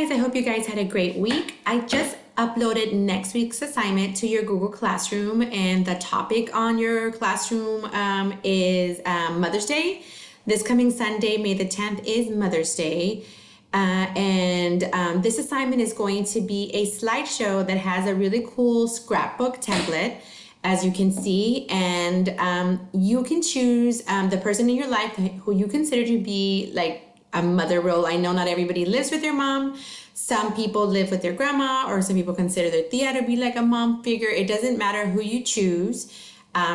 guys, I hope you guys had a great week. I just uploaded next week's assignment to your Google Classroom, and the topic on your classroom is Mother's Day. This coming Sunday, May the 10th, is Mother's Day. This assignment is going to be a slideshow that has a really cool scrapbook template, as you can see, and you can choose the person in your life who you consider to be like a mother role. I know not everybody lives with their mom. Some people live with their grandma, or some people consider their tia to be like a mom figure. It doesn't matter who you choose,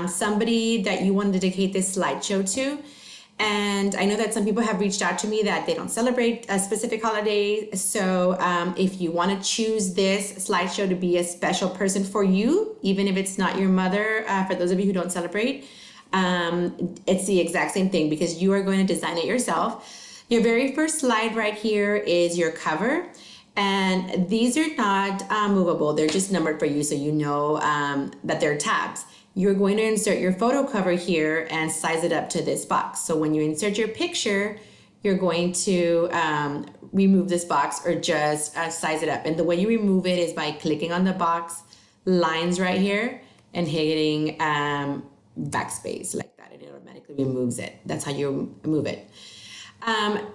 somebody that you want to dedicate this slideshow to. And I know that some people have reached out to me that they don't celebrate a specific holiday. So if you want to choose this slideshow to be a special person for you, even if it's not your mother, for those of you who don't celebrate, it's the exact same thing because you are going to design it yourself. Your very first slide right here is your cover. And these are not movable. They're just numbered for you so you know that they're tabs. You're going to insert your photo cover here and size it up to this box. So when you insert your picture, you're going to remove this box or just size it up. And the way you remove it is by clicking on the box lines right here and hitting backspace like that, and it automatically removes it. That's how you move it.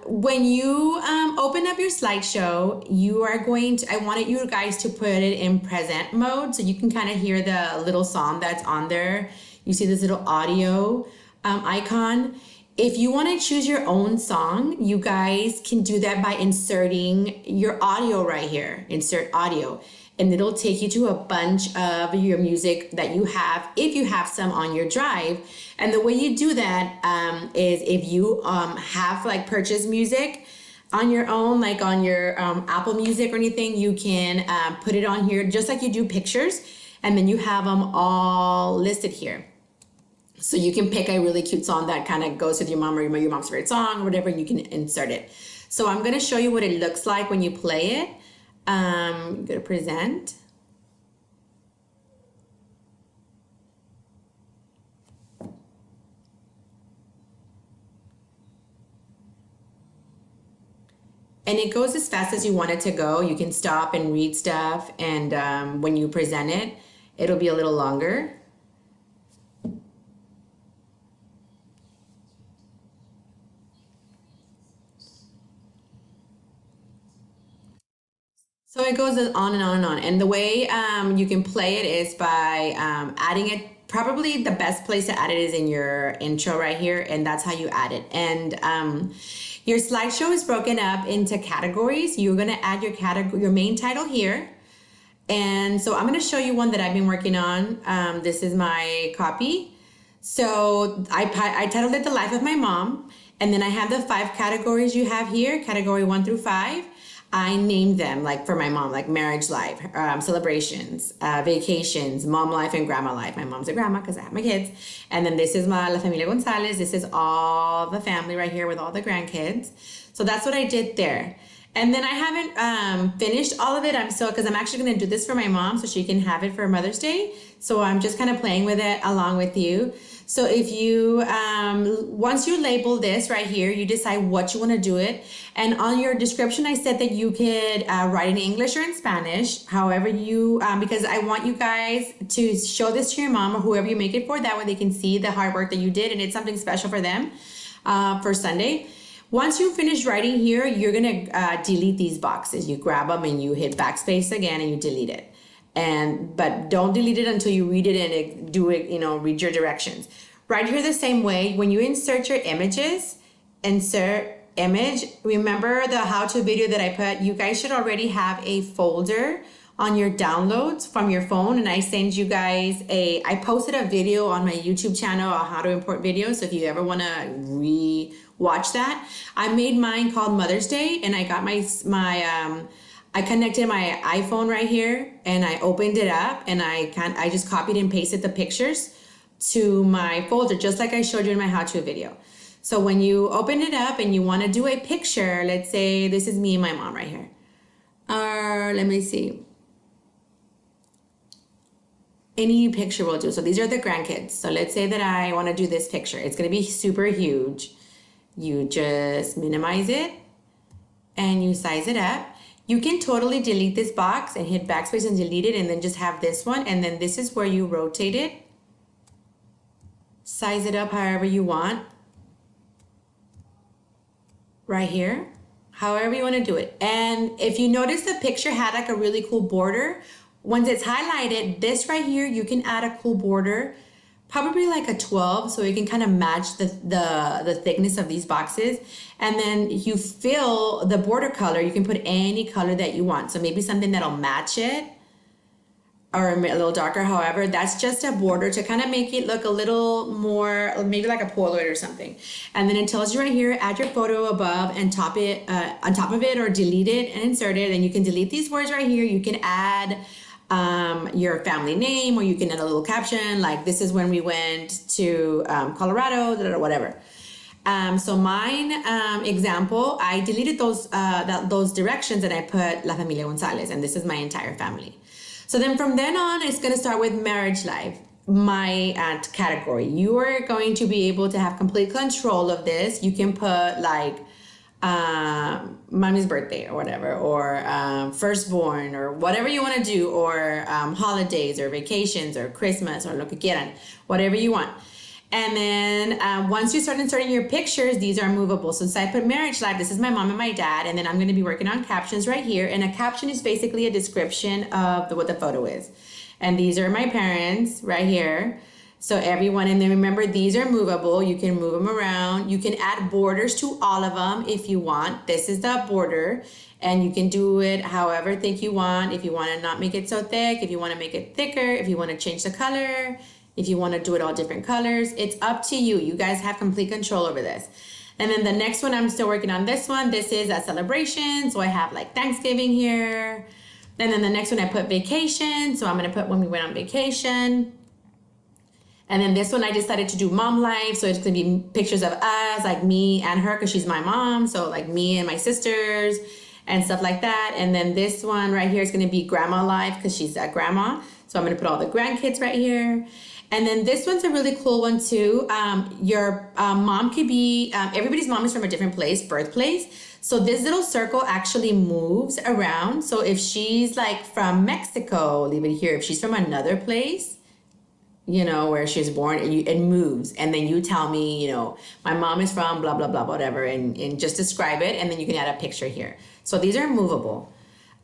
When you open up your slideshow, you are going to, I wanted you guys to put it in present mode so you can kind of hear the little song that's on there. You see this little audio icon. If you want to choose your own song, you guys can do that by inserting your audio right here. Insert audio. And it'll take you to a bunch of your music that you have, if you have some on your drive. And the way you do that is if you have like purchased music on your own, like on your Apple Music or anything, you can put it on here just like you do pictures, and then you have them all listed here. So you can pick a really cute song that kind of goes with your mom or your mom's favorite song or whatever, you can insert it. So I'm going to show you what it looks like when you play it. Go to present. And it goes as fast as you want it to go. You can stop and read stuff, and when you present it, it'll be a little longer. So it goes on and on and on. And the way you can play it is by adding it. Probably the best place to add it is in your intro right here, and that's how you add it. And your slideshow is broken up into categories. You're gonna add your category, your main title here. And so I'm gonna show you one that I've been working on. This is my copy. So I titled it The Life of My Mom. And then I have the 5 categories you have here, category 1 through 5. I named them like for my mom, like marriage life, celebrations, vacations, mom life, and grandma life. My mom's a grandma because I have my kids. And then this is my La Familia Gonzalez. This is all the family right here with all the grandkids. So that's what I did there. And then I haven't finished all of it. Because I'm actually going to do this for my mom so she can have it for Mother's Day. So I'm just kind of playing with it along with you. So if you, once you label this right here, you decide what you want to do it. And on your description, I said that you could write in English or in Spanish, however you, because I want you guys to show this to your mom or whoever you make it for. That way they can see the hard work that you did, and it's something special for them for Sunday. Once you finish writing here, you're going to delete these boxes. You grab them and you hit backspace again and you delete it. But don't delete it until you read it and read your directions. Right here the same way, when you insert your images, insert image, remember the how-to video that I put, you guys should already have a folder on your downloads from your phone, and I send you guys I posted a video on my YouTube channel on how to import videos, so if you ever want to re-watch that. I made mine called Mother's Day, and I got I connected my iPhone right here, and I opened it up, and I just copied and pasted the pictures to my folder, just like I showed you in my how-to video. So when you open it up and you want to do a picture, let's say this is me and my mom right here. Or let me see. Any picture will do. So these are the grandkids. So let's say that I want to do this picture. It's going to be super huge. You just minimize it and you size it up. You can totally delete this box and hit backspace and delete it, and then just have this one, and then this is where you rotate it. Size it up however you want. Right here. However you want to do it. And if you notice the picture had like a really cool border, once it's highlighted, this right here, you can add a cool border, probably like a 12, so you can kind of match the thickness of these boxes. And then you fill the border color. You can put any color that you want. So maybe something that'll match it, or a little darker. However, that's just a border to kind of make it look a little more, maybe like a Polaroid or something. And then it tells you right here, add your photo above and top it on top of it, or delete it and insert it. And you can delete these words right here. You can add your family name, or you can add a little caption like, this is when we went to Colorado, or whatever. So mine example, I deleted those directions and I put La Familia Gonzalez, and this is my entire family. So then from then on, it's going to start with marriage life, my category. You are going to be able to have complete control of this. You can put like mommy's birthday or whatever, or firstborn, or whatever you want to do, or holidays or vacations or Christmas or lo que quieran, whatever you want. And then once you start inserting your pictures, these are movable. So I put marriage life, this is my mom and my dad, and then I'm going to be working on captions right here. And a caption is basically a description of what the photo is. And these are my parents right here. So everyone, and then remember, these are movable. You can move them around. You can add borders to all of them if you want. This is the border, and you can do it however thick you want. If you want to not make it so thick, if you want to make it thicker, if you want to change the color, if you want to do it all different colors, it's up to you. You guys have complete control over this. And then the next one, I'm still working on this one. This is a celebration. So I have like Thanksgiving here. And then the next one, I put vacation. So I'm going to put when we went on vacation. And then this one, I decided to do mom life. So it's going to be pictures of us, like me and her, because she's my mom. So like me and my sisters and stuff like that. And then this one right here is going to be grandma life, because she's a grandma. So I'm going to put all the grandkids right here. And then this one's a really cool one too. Your mom could be, everybody's mom is from a different place, birthplace. So this little circle actually moves around. So if she's like from Mexico, leave it here. If she's from another place, you know, where she was born, it moves. And then you tell me, you know, my mom is from blah, blah, blah, whatever, and just describe it. And then you can add a picture here. So these are movable.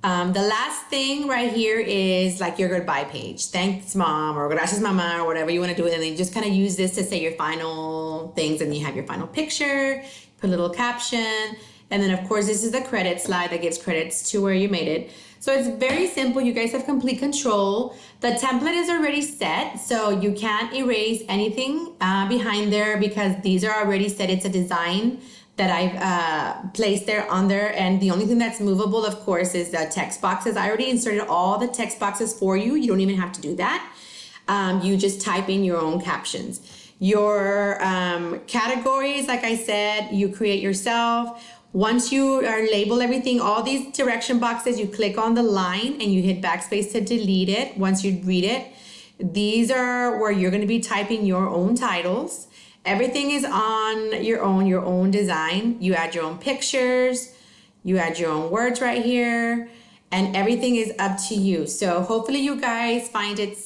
The last thing right here is like your goodbye page. Thanks, mom, or gracias, mama, or whatever you want to do. And then you just kind of use this to say your final things, and you have your final picture, put a little caption. And then, of course, this is the credit slide that gives credits to where you made it. So it's very simple. You guys have complete control. The template is already set, so you can't erase anything behind there, because these are already set. It's a design that I've placed there on there. And the only thing that's movable, of course, is the text boxes. I already inserted all the text boxes for you. You don't even have to do that. You just type in your own captions. Your categories, like I said, you create yourself. Once you label everything, all these direction boxes, you click on the line and you hit backspace to delete it once you read it. These are where you're going to be typing your own titles. Everything is on your own design. You add your own pictures, you add your own words right here, and everything is up to you. So hopefully you guys find it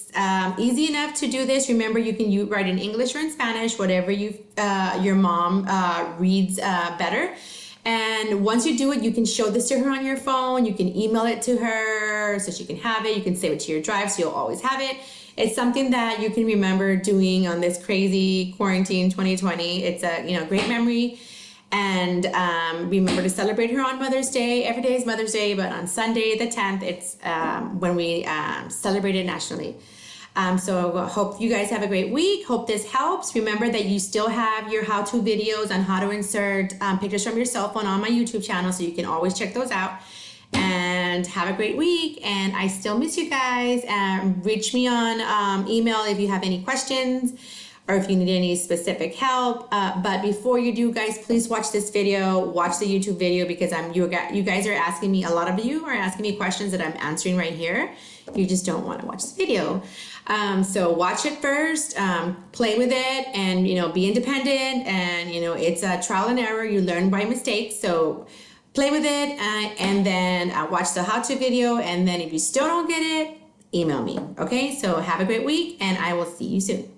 easy enough to do this. Remember, you can write in English or in Spanish, whatever your mom reads better. And once you do it, you can show this to her on your phone. You can email it to her so she can have it. You can save it to your drive so you'll always have it. It's something that you can remember doing on this crazy quarantine 2020. It's a great memory. And remember to celebrate her on Mother's Day. Every day is Mother's Day, but on Sunday the 10th, it's when we celebrate it nationally. So hope you guys have a great week. Hope this helps. Remember that you still have your how-to videos on how to insert pictures from your cell phone on my YouTube channel, so you can always check those out. And have a great week. And I still miss you guys. Reach me on email if you have any questions or if you need any specific help. But before you do, guys, please watch this video. Watch the YouTube video, because you guys are asking me, a lot of you are asking me questions that I'm answering right here. You just don't want to watch the video. So watch it first, play with it, and be independent. And it's a trial and error. You learn by mistakes. So play with it, and then watch the how-to video, and then if you still don't get it, email me. Okay, so have a great week, and I will see you soon.